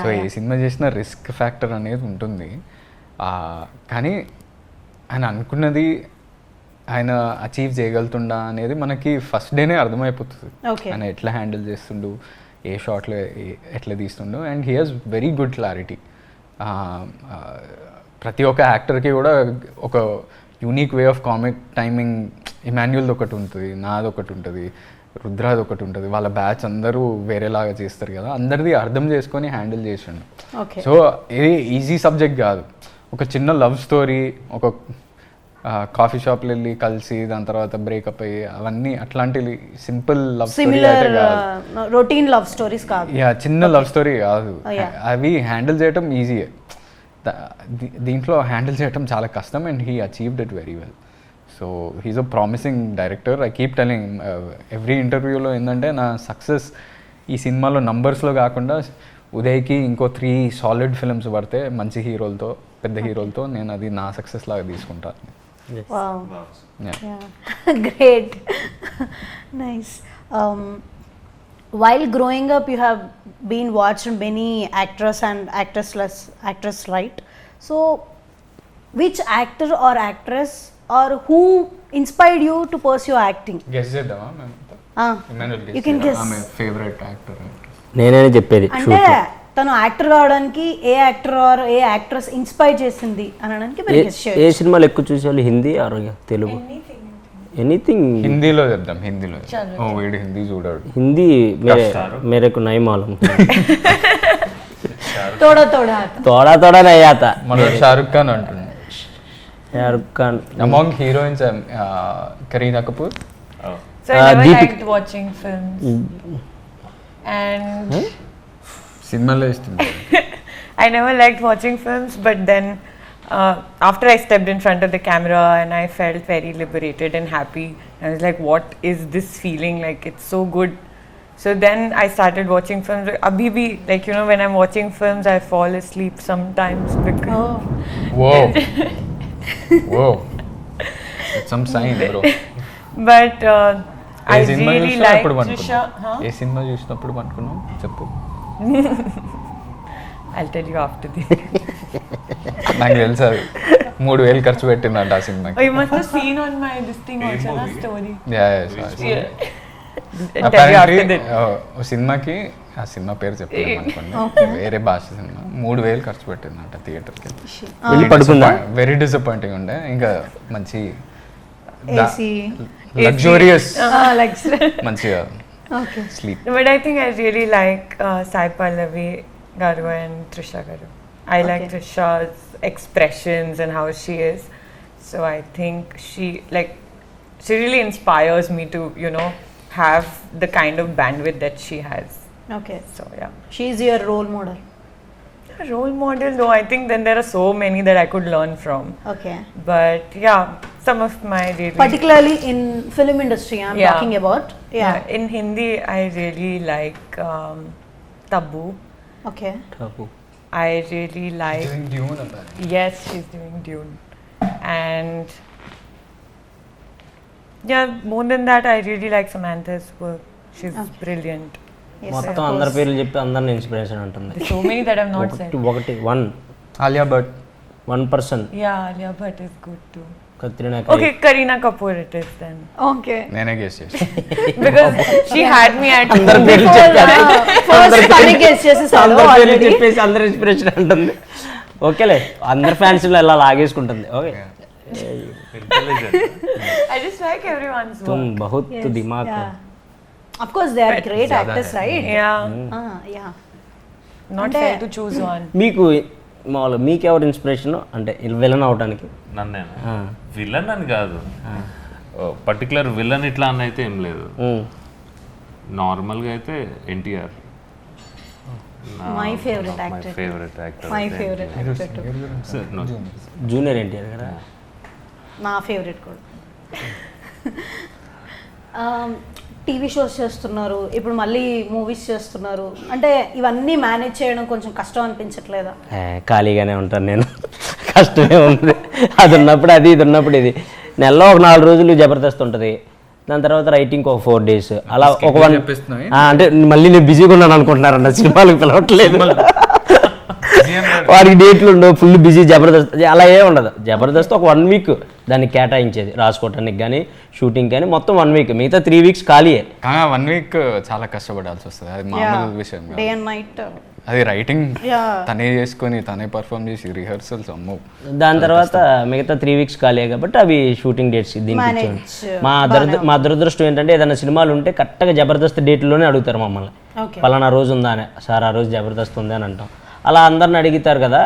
సో ఏ సినిమా చేసినా రిస్క్ ఫ్యాక్టర్ అనేది ఉంటుంది. కానీ ఆయన అనుకున్నది ఆయన అచీవ్ చేయగలుగుతుండా అనేది మనకి ఫస్ట్ డేనే అర్థమైపోతుంది. ఆయన ఎట్లా హ్యాండిల్ చేస్తుండు, ఏ షాట్లో ఎట్లా తీస్తుండు, and he has very good clarity. ప్రతి ఒక్క యాక్టర్కి కూడా ఒక unique way of comic timing, ఇమాన్యుల్ది ఒకటి ఉంటుంది, నాది ఒకటి ఉంటుంది, రుద్రాది ఒకటి ఉంటుంది, వాళ్ళ బ్యాచ్ అందరూ వేరేలాగా చేస్తారు కదా, అందరిది అర్థం చేసుకొని హ్యాండిల్ చేసిండు. సో ఇది ఈజీ సబ్జెక్ట్ కాదు. ఒక చిన్న లవ్ స్టోరీ, ఒక కాఫీ షాప్లో వెళ్ళి కలిసి దాని తర్వాత బ్రేకప్ అయ్యి అవన్నీ అట్లాంటి సింపుల్ లవ్ స్టోరీ అయితే కాదు, రొటీన్ లవ్ స్టోరీస్ కాదు. యా చిన్న లవ్ స్టోరీ కాదు, అవి హ్యాండిల్ చేయటం ఈజీయే. దీంట్లో హ్యాండిల్ చేయటం చాలా కష్టం, and he achieved it very well. So he's a promising director. I keep telling every ఇంటర్వ్యూలో ఏంటంటే నా సక్సెస్ ఈ సినిమాలో నంబర్స్లో కాకుండా ఉదయ్కి ఇంకో 3 solid films పడితే మంచి హీరోలతో, పెద్ద హీరోలతో, నేను అది నా సక్సెస్ లాగా తీసుకుంటాను. Great. Nice. While growing up, you have been watched many actors and actress, right? So, which actor or actress or who inspired you to pursue acting? Guess చేద్దామా మేము? You can guess. ఆమె favourite actor. నేనే చెప్పేది. అంటే తను actor కావడానికి ఏ actor or ఏ యాక్ట్రెస్ ఇన్స్పైర్ చేసింది అనడానికి మీరు గెస్ చేయండి. ఏ సినిమాలు ఎక్కువ చూసేవాళ్ళు, హిందీ ఆర్ తెలుగు? ఎనీథింగ్. హిందీలో చెప్దాం, హిందీలో. ఓ వీడు హిందీ చూడాడు. హిందీ మేరకు నై మాలూం. తోడా నై ఆతా. మన షారుఖ్ ఖాన్ అంటున్నాడు. Shahrukh Khan. Among heroines Kareena Kapoor. So I never liked watching films. And సినిమాలో ఇస్తుంది. I never liked watching films, but then after I stepped in front of the camera and I felt very liberated and happy. I was like, what is this feeling? Like, it's so good. So then I started watching films. Abhi bhi, like, you know, when I'm watching films, I fall asleep sometimes because... Whoa. Whoa. That's some sign, bro. But I really like Trisha. A cinema చూసినప్పుడు అనుకున్నావు చెప్పు. I'll tell you after this. నాకు తెలుసు అది 3,000 ఖర్చు పెట్టిందంట ఆ సినిమాకి. Oh, you must have seen on my this thing also, na story. Yeah. Apparently, సినిమాకి ఆ సినిమా పేరు చెప్పలేము అనుకోండి, వేరే భాష సినిమా, 3,000 ఖర్చు పెట్టిందంట థియేటర్కి. వెరీ డిసప్పాయింటింగ్ ఉండే. ఇంకా మంచి లగ్జూరియస్ మంచిగా sleep. But I think I really like Sai Pallavi Garu and Trisha Garu. I like Trisha's expressions and how she is. So I think she really inspires me to, you know, have the kind of bandwidth that she has. Okay. So yeah. She is your role model. Role model, no, I think then there are so many that I could learn from. Okay. But yeah, some of my really. Particularly in film industry, I'm Yeah. talking about. Yeah. In Hindi, I really like Tabu. Okay. Top I really like. Yes, she's doing Dune. And yeah, more than that, I really like Samantha's work. She's brilliant. Yes, మొత్తం of అందరి course. పేర్లు చెప్పి అందరిని inspiration ఉంటుంది There's so many that I've not said. ఒకటి one Alia Bhatt 1%. Yeah, Alia Bhatt is good too. Katrina Okay, Kareena Kapoor it is then. Okay. నేనే guess చేసి Because she had me at అందరి పేర్లు చెప్పారు ఫస్ట్ తనే గెస్ చేసేసాడు అందరి పేర్లు ఆల్రెడీ. చెప్పేసి అందరు ఇన్స్పిరేషన్ అంటుంది ఓకేలే అందరి ఫ్యాన్స్ ఇలా లాగేసుకుంటుంది okay intelligent. I just like everyone's work. తుమ్ బహుత్ Yes, దిమాగ్ yeah. Of course, they are great actors, right? Yeah, Yeah. not Ante- fair to choose one. మీకు మామూలుగా మీకు ఎవరు ఇన్స్పిరేషన్ అంటే విలన్ అవడానికి నన్నేనా విలన్ అని కాదు, పర్టికులర్ విలన్ ఇట్లా అని అయితే ఏం లేదు. నార్మల్గా అయితే NTR My favorite actor. Favourite actor. My favorite actor too. Junior NTR కదా నా ఫేవరెట్ కూడా. టీవీ షోస్ చేస్తున్నారు, ఇప్పుడు మళ్ళీ మూవీస్ చేస్తున్నారు, అంటే ఇవన్నీ మేనేజ్ చేయడం కొంచెం కష్టం అనిపించట్లేదా? ఖాళీగానే ఉంటాను నేను కష్టమే ఉంది అది ఉన్నప్పుడు అది ఇది ఉన్నప్పుడు ఇది నెలలో ఒక 4 రోజులు జబర్దస్త్ ఉంటుంది, దాని తర్వాత రైటింగ్ ఒక 4 days అలా ఒక 1 అంటే మళ్ళీ నేను బిజీగా ఉన్నాను అనుకుంటున్నారన్న సినిమాలకు పిలవట్లేదు వాడికి డేట్లు ఉండవు ఫుల్ బిజీ జబర్దస్త్ అలా ఏ ఉండదు జబర్దస్త్ ఒక 1 week దానికి కేటాయించేది రాసుకోవటానికి కానీ షూటింగ్ కానీ మొత్తం 1 week మిగతా 3 weeks ఖాళీయే. కానీ 1 week చాలా కష్టపడాల్సి వస్తుంది, అది మామూలు విషయం కాదు. Day and night. అది రైటింగ్ Yeah. తనే చేసుకొని తనే పర్ఫామ్ చేసి రిహర్సల్స్ అమ్మో. దాని తర్వాత మిగతా 3 weeks ఖాళీ కాబట్టి అవి షూటింగ్ డేట్స్ దీనికి ఇచ్చాను. మా దురదృష్టం ఏంటంటే ఏదైనా సినిమాలు ఉంటే కరెక్ట్గా జబర్దస్త్ డేట్లోనే అడుగుతారు మమ్మల్ని, Okay. పలానా రోజు ఉందా అని. సార్ ఆ రోజు జబర్దస్త్ ఉంది అని అంటాం. అలా అందరిని అడుగుతారు కదా,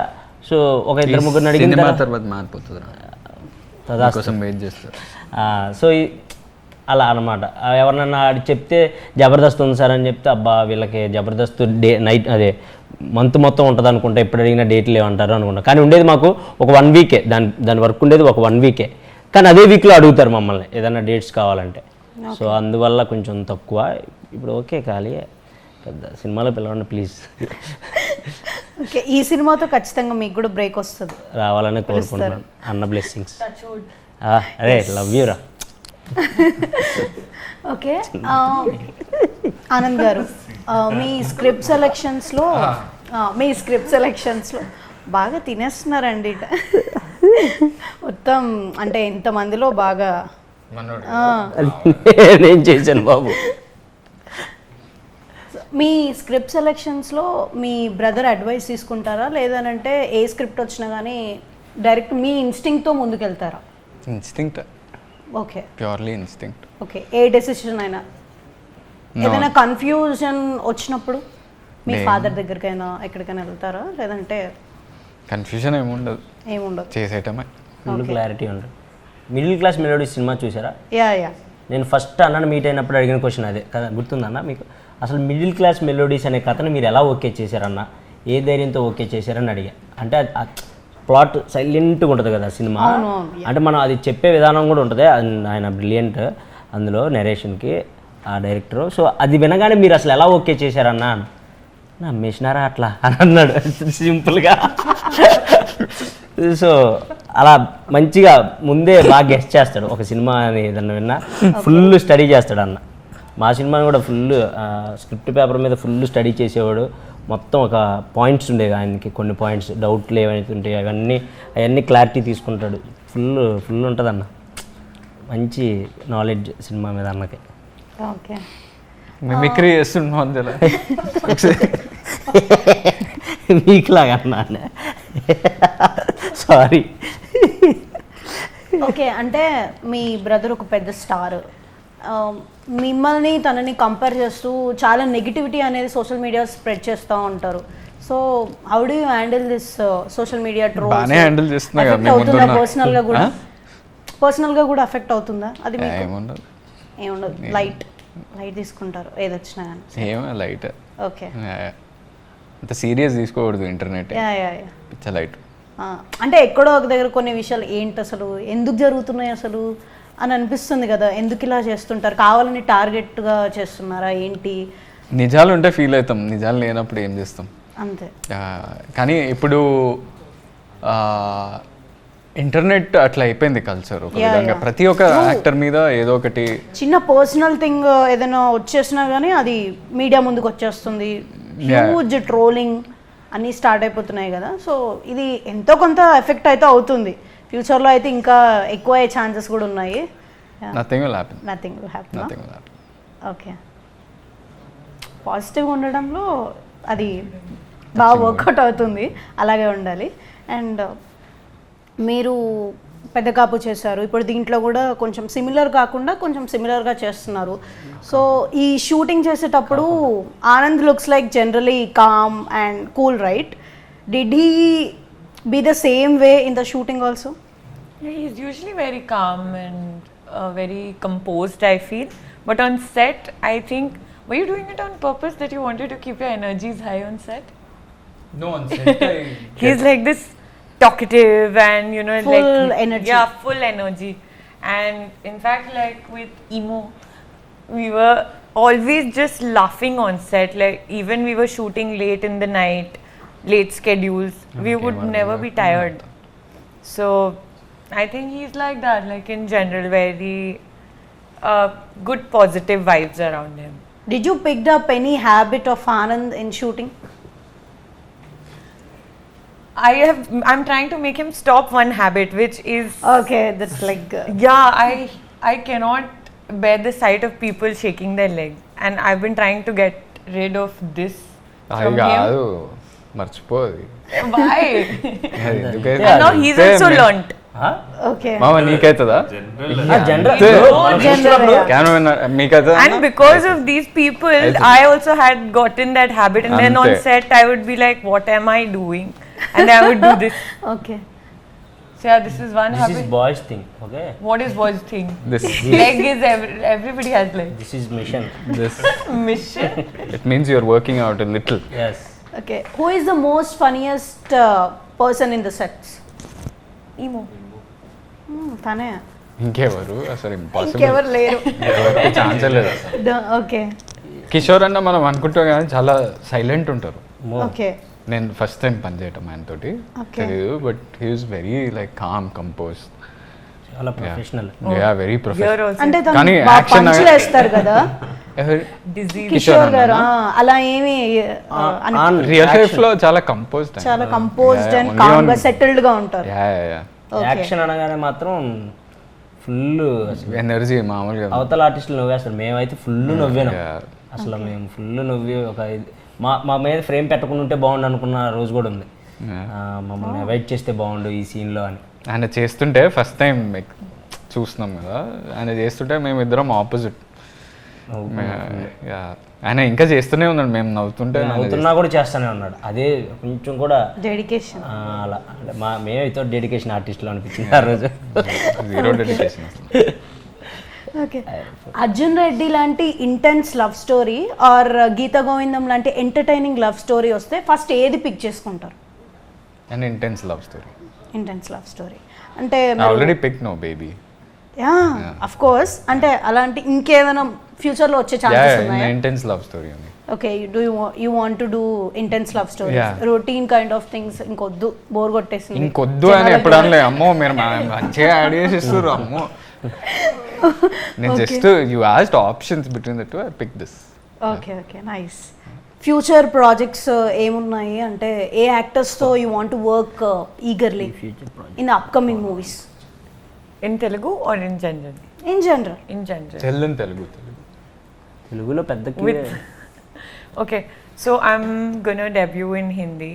సో ఒక 2-3 అడిగిన సినిమా తర్వాత తర్వాత మారిపోతుంది కోసం వెయిట్ చేస్తారు. సో అలా అనమాట. ఎవరినన్నా చెప్తే జబర్దస్త్ ఉంది సార్ అని చెప్తే అబ్బా వీళ్ళకి జబర్దస్త్ డే నైట్ అదే మంత్ మొత్తం ఉంటుంది అనుకుంటా, ఎప్పుడు అడిగిన డేట్లు లేవంటారు అనుకుంటా. కానీ ఉండేది మాకు ఒక 1 week, దాని వర్క్ ఉండేది ఒక 1 week. కానీ అదే వీక్లో అడుగుతారు మమ్మల్ని ఏదైనా డేట్స్ కావాలంటే. సో అందువల్ల కొంచెం తక్కువ. ఇప్పుడు ఓకే ఖాళీ పెద్ద సినిమాలో పిలవండి ప్లీజ్. ఓకే, ఈ సినిమాతో ఖచ్చితంగా మీకు కూడా బ్రేక్ వస్తుంది. రావాలని కోరుకుంటున్నాను. అన్న బ్లెస్సింగ్స్. అదే లవ్ యూ రా. ఓకే, ఆనంద్ గారు, మీ స్క్రిప్ట్ సెలెక్షన్స్లో బాగా తినేస్తున్నారండి మొత్తం, అంటే ఇంతమందిలో బాగా. నేను చేశాను బాబు. మీ స్క్రిప్ట్ సెలెక్షన్స్లో మీ బ్రదర్ అడ్వైస్ తీసుకుంటారా, లేదనంటే ఏ స్క్రిప్ట్ వచ్చినా కానీ డైరెక్ట్ మీ ఇన్స్టింక్ట్తో ముందుకెళ్తారా? Instinct, okay, purely instinct. Okay, ఏ డెసిషన్ అయినా ఏదైనా కన్ఫ్యూజన్ వచ్చినప్పుడు మీ ఫాదర్ దగ్గరికైనా ఎక్కడికైనా వెళ్తారా, లేదంటే కన్ఫ్యూజన్ ఏముండదు, ఏముండదు, చేసేయటమే. ఫుల్ క్లారిటీ ఉంటుంది. మిడిల్ క్లాస్ మెలోడీ సినిమా చూసారా? యా. నేను ఫస్ట్ అన్నను మీట్ అయినప్పుడు అడిగిన క్వశ్చన్ అదే కదా, గుర్తుందన్న మీకు? అసలు మిడిల్ క్లాస్ మెలోడీస్ అనే కథను మీరు ఎలా ఓకే చేశారన్న, ఏ ధైర్యంతో ఓకే చేశారని అడిగా. అంటే ప్లాట్ సైలెంట్గా ఉంటుంది కదా సినిమా, అంటే మనం అది చెప్పే విధానం కూడా ఉంటుంది. ఆయన బ్రిలియంట్ అందులో నెరేషన్కి ఆ డైరెక్టరు. సో అది వినగానే మీరు అసలు ఎలా ఓకే చేశారన్న, నమ్మేసినారా అట్లా అని అన్నాడు సింపుల్గా. సో అలా మంచిగా ముందే బాగా గెస్ట్ చేస్తాడు. ఒక సినిమా అని ఏదన్నా విన్నా ఫుల్ స్టడీ చేస్తాడు అన్న. మా సినిమాని కూడా ఫుల్ స్క్రిప్ట్ పేపర్ మీద ఫుల్ స్టడీ చేసేవాడు. మొత్తం ఒక పాయింట్స్ ఉండేవి ఆయనకి, కొన్ని పాయింట్స్ డౌట్లు ఏవైతే ఉంటాయి అవన్నీ క్లారిటీ తీసుకుంటాడు. ఫుల్ ఉంటుంది అన్న, మంచి నాలెడ్జ్ సినిమా మీద అన్నకి. ఓకే, మిమిక్రీ చేస్తున్నాం అందులో మీకులాగా అన్నా, సారీ. ఓకే, అంటే మీ బ్రదర్ ఒక పెద్ద స్టార్, మిమ్మల్ని తనని కంపేర్ చేస్తూ చాలా నెగిటివిటీ అనేది సోషల్ మీడియా స్ప్రెడ్ చేస్తూ ఉంటారు. So how do you handle this social media trolls? బాగానే హ్యాండిల్ చేస్తున్నా కదా, ఎఫెక్ట్ అవుతుందా పర్సనల్గా కూడా ఎఫెక్ట్ అవుతుందా? అది మీకు ఏముండదు, లైట్ తీసుకుంటారు ఏది వచ్చినా కానీ? ఏమో లైట్. ఓకే, అంత సీరియస్ తీసుకోకూడదు ఇంటర్నెట్, యా యా యా పిచ్చ లైట్. అంటే ఎక్కడో ఒక దగ్గర కొన్ని విషయాలు ఏంటి అసలు ఎందుకు జరుగుతున్నాయి అసలు అని అనిపిస్తుంది కదా, ఎందుకు ఇలా చేస్తుంటారు, కావాలని టార్గెట్గా చేస్తున్నారా ఏంటి? నిజాలు ఉంటే ఫీల్ అవుతాం, నిజాలు లేనప్పుడు ఏం చేస్తాం అంతే. కానీ ఇప్పుడు ఇంటర్నెట్ అట్లా అయిపోయింది కల్చర్ ఒక విధంగా, ప్రతి ఒక్క యాక్టర్ మీద ఏదో ఒకటి చిన్న పర్సనల్ థింగ్ ఏదైనా వచ్చేసినా కానీ అది మీడియా ముందుకు వచ్చేస్తుంది, హ్యూజ్ ట్రోలింగ్ అన్నీ స్టార్ట్ అయిపోతున్నాయి కదా. సో ఇది ఎంతో కొంత ఎఫెక్ట్ అయితే అవుతుంది, ఫ్యూచర్లో అయితే ఇంకా ఎక్కువ అయ్యే ఛాన్సెస్ కూడా ఉన్నాయి. Nothing will happen, nothing will happen. Nothing will happen. Okay, పాజిటివ్గా ఉండడంలో అది బాగా వర్కౌట్ అవుతుంది, అలాగే ఉండాలి. అండ్ మీరు పెద్ద కాపు చేశారు, ఇప్పుడు దీంట్లో కూడా కొంచెం సిమిలర్ కాకుండా కొంచెం సిమిలర్గా చేస్తున్నారు. సో ఈ షూటింగ్ చేసేటప్పుడు Anand looks like generally calm and cool, right? Did he be the same way in the shooting also? Yeah, he's usually very calm and very composed, I feel. But on set, I think, were you doing it on purpose that you wanted to keep your energies high on set? No, on set He's like this talkative and, you know, Full like energy. Yeah, full energy. And in fact, like with Emo, we were always just laughing on set. Like even we were shooting late in the night, late schedules. We would never be tired. So I think he's like that. Like in general, very good positive vibes around him. Did you picked up any habit of Anand in shooting? I'm trying to make him stop one habit, which is Okay, that's like yeah, I cannot bear the sight of people shaking their legs, and I've been trying to get rid of this అది from కాదు, him. మర్చిపోది. Why? ఎందుకైతే And now he's also learnt. okay. మామ నీకైతుందా? General camera మీకైతే And because of these people, I also had gotten that habit, and then on Ante. set I would be like, what am I doing? And I would do this. Okay. So yeah, this is one this habit. Is boys thing. Okay, What is voice thing? This Leg is everybody has leg. This is mission. This Mission. It means you're working out a little. Yes. Okay. Who is the most funniest person in the sets? Emo. తనే. ఇంకెవరు అసలు impossible, ఇంకెవరు లేరు. ఎవరికి ఛాన్సే లేదు అసలు. Okay Kishore అన్న మనం అనుకుంటాం కానీ చాలా సైలెంట్ ఉంటారు. ఓకే. నేను ఫస్ట్ టైం పనిచేయటం ఆయనతోటి Okay. తెలియదు, but he is very like calm compose, చాలా professional. Yeah very Here professional. also. అంటే కానీ తను బాగా action పంచులు వేస్తారు కదా Disease. కిషోర్ గారు. అలా ఏమి రియల్ లైఫ్ లో చాలా కంపోజ్డ్, చాలా కంపోజ్డ్ అండ్ కామ్ గా సెటిల్డ్ గా ఉంటారు. Okay. యాక్షన్ అనగానే మాత్రం ఫుల్ ఎనర్జీ మామూలుగా. అవతల ఆర్టిస్టులు నవ్వేస్తారు, మేమైతే ఫుల్ నవ్వాను అసలు. మేము ఫుల్ నవ్వి ఒక మా మీద ఫ్రేమ్ పెట్టకుండా ఉంటే బాగుండు అనుకున్న రోజు కూడా ఉంది. మమ్మల్ని అవాయిడ్ చేస్తే బాగుండు ఈ సీన్లో అని. ఆయన చేస్తుంటే ఫస్ట్ టైం చూస్తున్నాం కదా, ఆయన చేస్తుంటే మేము ఇద్దరం ఆపోజిట్. ఆయన ఇంకా చేస్తూనే ఉన్నాడు, మేము నవ్వుతుంటే నవ్వుతున్నా కూడా చేస్తూనే ఉన్నాడు. అదే కొంచెం కూడా డెడికేషన్. అలా అంటే మేము అయితే డెడికేషన్ ఆర్టిస్టులు అనిపించింది ఆ రోజు. Zero dedication. Okay. Arjun Reddy లాంటి intense love story or Geetha Govindam లాంటి ఎంటర్టైనింగ్ లవ్ స్టోరీ వస్తే ఫస్ట్ ఏది పిక్ చేసుకుంటారు? And intense love story. Intense love story అంటే already pick no baby. Yeah of course. అంటే అలాంటి ఇంకేదైనా ఫ్యూచర్ లో వచ్చే ఛాన్సెస్ ఉన్నాయా? ఇంటెన్స్ లవ్ స్టోరీ ఉంది. Okay. You want to do intense love story, Yeah. Routine kind of things ఇంకొద్దు, bore కొట్టేసింది. ఇంకొద్దు అని ఎప్పుడు అనలే. అమ్మో మీరు మంచిగా యాడ్ చేసేస్తారు అమ్మో. నేను just you asked options between the two, I pick this. Okay okay nice. Future projects ఏమున్నాయి అంటే ఏ యాక్టర్స్తో you want to work eagerly in upcoming movies? In Telugu or in general? In general. In general. Telugu Telugu తెలుగులో పెద్ద With okay, so I'm gonna debut in Hindi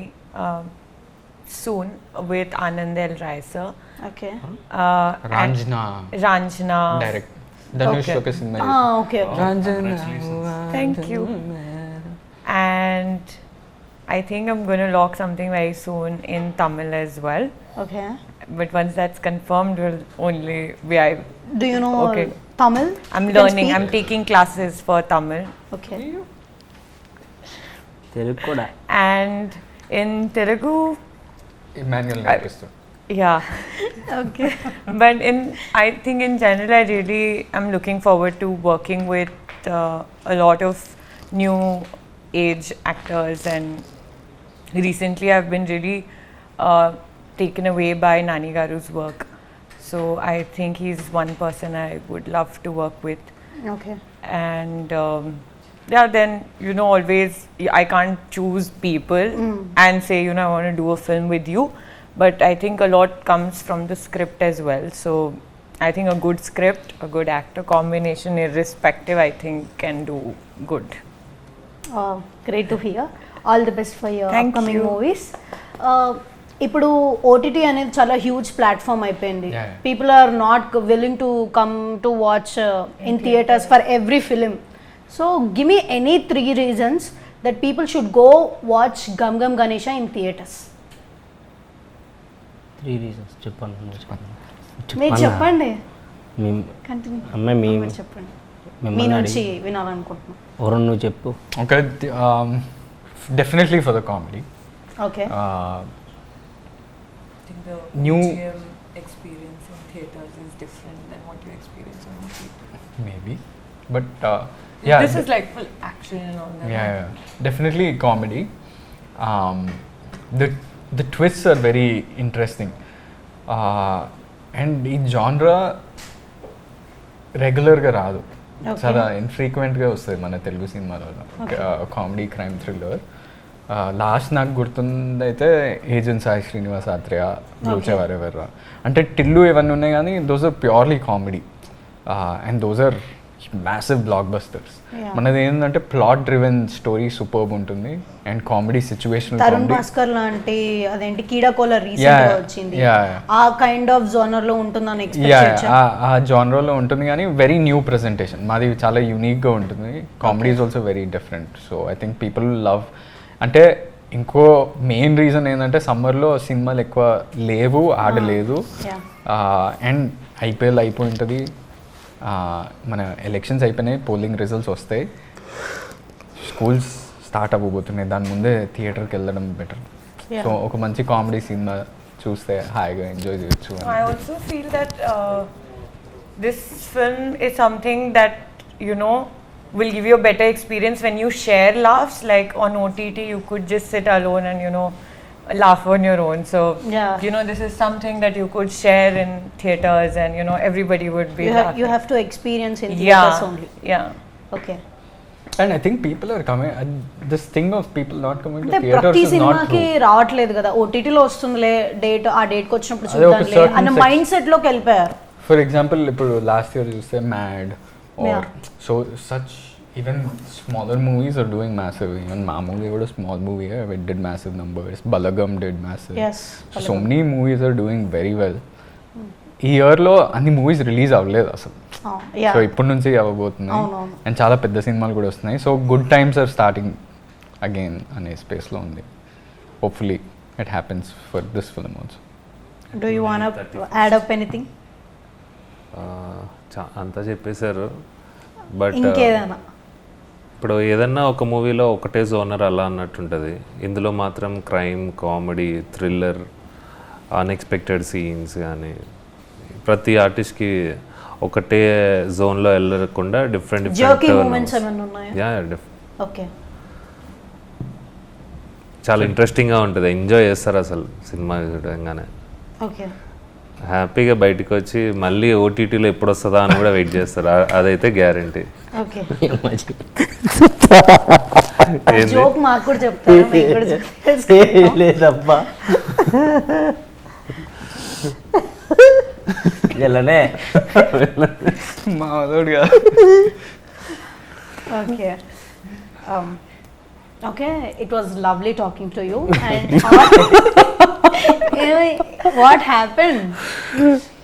soon with Anand L. Rai sir. Okay. Raanjhanaa Ranjana. Direct Dhanush Okay. ఒక సినిమా. Okay okay. Raanjhanaa. Thank you. And I think I'm gonna lock something very soon in Tamil as well. Okay. But once that's confirmed, will only be do you know Okay. Tamil? I'm You can learning. speak? I'm taking classes for Tamil. Okay. Telugu కూడా. And in Telugu, Emmanuel Napisto. yeah. Okay But I think in general, I really am looking forward to working with a lot of new age actors, and recently I've been really taken away by Nani Garu's work. So I think he's one person I would love to work with. Okay And yeah, then always I can't choose people and say I want to do a film with you, but I think a lot comes from the script as well. So I think a good script, a good actor combination, irrespective, I think can do good. Great to hear all the best for your Thank upcoming you. Movies ఇప్పుడు OTT అనేది చాలా huge platform అయిపోయింది. Yeah, yeah. People are not willing to come to watch in theatres for every film. So give me any 3 reasons that people should go watch Gam Gam Ganesha in theatres. 3 reasons చెప్పండి, నువ్వు చెప్పండి. మీరు చెప్పండి. మీ- continue. అమ్మాయి మీ మీరు చెప్పండి. మీ మిమ్మల్ని నుంచి అడిగి వినాలనుకుంటున్నాను. ఎవరన్నా నువ్వు చెప్పు. Okay, definitely for the comedy. Okay I think the New- BGM experience in theaters is different than what you experience on TV. Maybe, but yeah. This is like full action and all that. Yeah, definitely comedy. The twists are very interesting, and ఈ genre రెగ్యులర్గా రాదు. Okay. చాలా ఇన్ఫ్రీక్వెంట్గా వస్తుంది మన తెలుగు సినిమాలో comedy crime thriller. Last నాకు గుర్తుంది అయితే ఏజెంట్ సాయి శ్రీనివాస్ ఆత్రేయ బ్రోచేవారెవర్రా అంటే టిల్లు ఇవన్నీ ఉన్నాయి, కానీ those are purely comedy and those are massive blockbusters. Yeah. మనది ఏంటంటే ప్లాట్ డ్రివెన్ స్టోరీ సూపర్బ్ ఉంటుంది and comedy situational Tarun comedy. Bhaskar లాంటి అదేంటి కీడాకోల రీసెంట్ గా వచ్చింది. ఆ కైండ్ ఆఫ్ జోనర్ లో ఉంటుందని ఎక్స్పెక్ట్ చేయొచ్చు. ఆ జానర్లో ఉంటుంది, కానీ వెరీ న్యూ ప్రెజెంటేషన్. మాది చాలా యూనిక్గా ఉంటుంది. Comedy is also very different. So I think people love. అంటే ఇంకో మెయిన్ రీజన్ ఏంటంటే సమ్మర్లో సినిమాలు ఎక్కువ లేవు, ఆడలేదు. Yeah. అండ్ ఐపీఎల్ అయిపోయి ఉంటుంది, మన ఎలక్షన్స్ అయిపోయినాయి, పోలింగ్ రిజల్ట్స్ వస్తాయి, స్కూల్స్ స్టార్ట్ అవ్వబోతున్నాయి. దాని ముందే థియేటర్కి వెళ్ళడం బెటర్. Yeah. సో ఒక మంచి కామెడీ సినిమా చూస్తే హాయిగా ఎంజాయ్ చేయొచ్చు. I also feel that this film is something that will give you a better experience when you share laughs. Like on OTT, you could just sit alone and laugh on your own. So Yeah. this is something that you could share in theaters, and everybody would be laughing. You have to experience in theaters only. Yeah. Okay. And I think people are coming. This thing of people not coming to అంటే theaters ప్రతి is not సినిమాకి true. రావట్లేదు కదా, ఓటీటీలో వస్తుందిలే, date ఆ డేట్కి వచ్చినప్పుడు అదే ఒక చూద్దాంలే certain అన్న section. మైండ్ సెట్ లోకి వెళ్ళిపోయారు. For example, ఇప్పుడు లాస్ట్ ఇయర్ చూస్తే mad or Yeah. so such even smaller movies are doing massive. Even Mammootty was a small movie, it did massive numbers. Balagam did massive. Yes, So many movies are doing very well. ఈ ఇయర్లో అన్ని movies release అవ్వలేదు అసలు. So ఇప్పటి నుంచి అవ్వబోతున్నాయి అవునవును. And చాలా పెద్ద సినిమాలు కూడా వస్తున్నాయి. So good times are starting again అనే స్పేస్లో ఉంది. Hopefully it happens for this film also. Do you want add up anything? అంతా చెప్పేశారు. బట్ ఇంకేదైనా ఇప్పుడు ఏదన్నా ఒక మూవీలో ఒకటే జోనర్ అలా అన్నట్టుంటుంది. ఇందులో మాత్రం crime, comedy, thriller, unexpected scenes కానీ ప్రతి ఆర్టిస్ట్కి ఒకటే జోన్లో వెళ్ళకుండా డిఫరెంట్ జోకీ మూమెంట్స్ ఏమైనా ఉన్నాయా? ఓకే. చాలా ఇంట్రెస్టింగ్గా ఉంటుంది, ఎంజాయ్ చేస్తారు అసలు సినిమా చూడంగానే. ఓకే. హ్యాపీగా బయటకు వచ్చి మళ్ళీ ఓటీటీలో ఎప్పుడు వస్తుందా అని కూడా వెయిట్ చేస్తారు. అదైతే గ్యారంటీ. ఓకే. ఏంది? జోక్ మాకు కూడా చెప్తారా? మీకు కూడా చెప్తారా? లేదబ్బా వెళ్ళనే మా అదోడిగా. Okay. Okay, it was lovely talking to you. And what happened?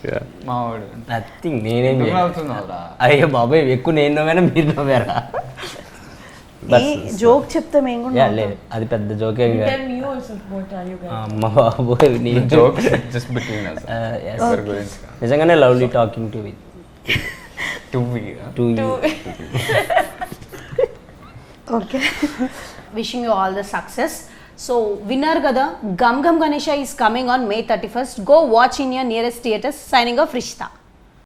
Yeah. మా వాడు నథింగ్, నేనేం ఎందుకు చేయను. నవ్వుతున్నావురా? అయ్యో బాబాయ్, ఎక్కువ నేను నవ్వానా మీరు నవ్వారా? జోక్ చెప్తే మేము కూడా నవ్వుతాం. లేదు, అది పెద్ద జోకేం కాదు. Tell me also, what are you guys? అమ్మ బాబోయ్, నీ joke just between us. yes. ఎవరి గురించి నిజంగానే lovely talking to with to we. To you. Okay. Wishing you all the success. So విన్నారు కదా, Gam Gam Ganesha is coming on May 31st. Go watch in your nearest theatres. Signing off, Rishta.